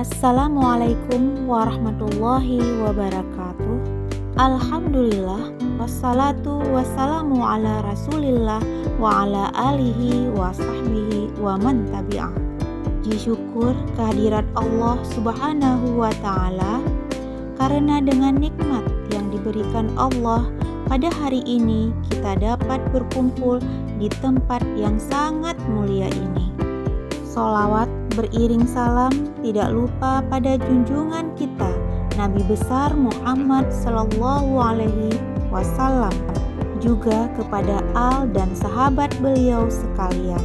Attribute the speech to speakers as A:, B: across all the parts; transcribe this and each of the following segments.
A: Assalamualaikum warahmatullahi wabarakatuh. Alhamdulillah, wassalatu wassalamu ala rasulillah wa ala alihi wa sahbihi wa man tabi'ah. Puji syukur kehadirat Allah subhanahu wa ta'ala, karena dengan nikmat yang diberikan Allah pada hari ini kita dapat berkumpul di tempat yang sangat mulia ini. Sholawat beriring salam tidak lupa pada junjungan kita Nabi besar Muhammad Sallallahu Alaihi Wasallam, juga kepada al dan sahabat beliau sekalian.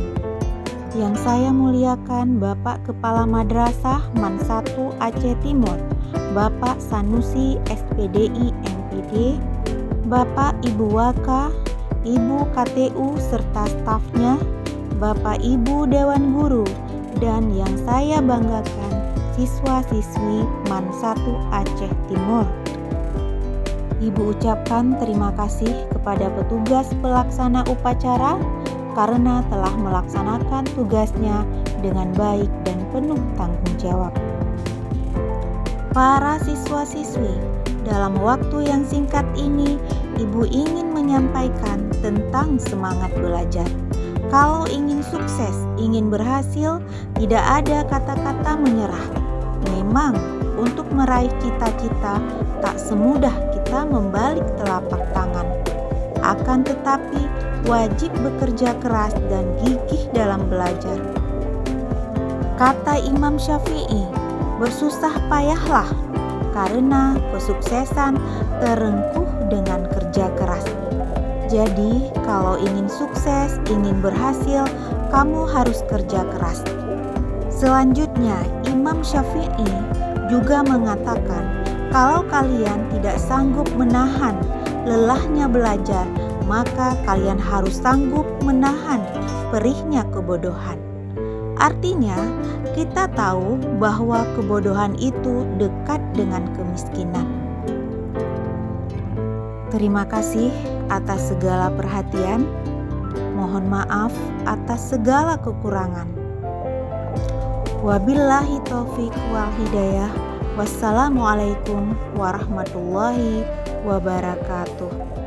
A: Yang saya muliakan Bapak Kepala Madrasah MAN 1 Aceh Timur, Bapak Sanusi SPDI MPD, Bapak Ibu Waka, Ibu KTU serta stafnya, Bapak Ibu Dewan Guru, dan yang saya banggakan siswa-siswi MAN 1 Aceh Timur. Ibu ucapkan terima kasih kepada petugas pelaksana upacara karena telah melaksanakan tugasnya dengan baik dan penuh tanggung jawab. Para siswa-siswi, dalam waktu yang singkat ini, Ibu ingin menyampaikan tentang semangat belajar. Kalau ingin sukses, ingin berhasil, tidak ada kata-kata menyerah. Memang untuk meraih cita-cita tak semudah kita membalik telapak tangan. Akan tetapi wajib bekerja keras dan gigih dalam belajar. Kata Imam Syafi'i, bersusah payahlah karena kesuksesan terengkuh dengan kerja keras. Jadi, kalau ingin sukses, ingin berhasil, kamu harus kerja keras. Selanjutnya, Imam Syafi'i juga mengatakan, kalau kalian tidak sanggup menahan lelahnya belajar, maka kalian harus sanggup menahan perihnya kebodohan. Artinya, kita tahu bahwa kebodohan itu dekat dengan kemiskinan. Terima kasih atas segala perhatian. Mohon maaf atas segala kekurangan. Wabillahi taufik wal hidayah. Wassalamualaikum warahmatullahi wabarakatuh.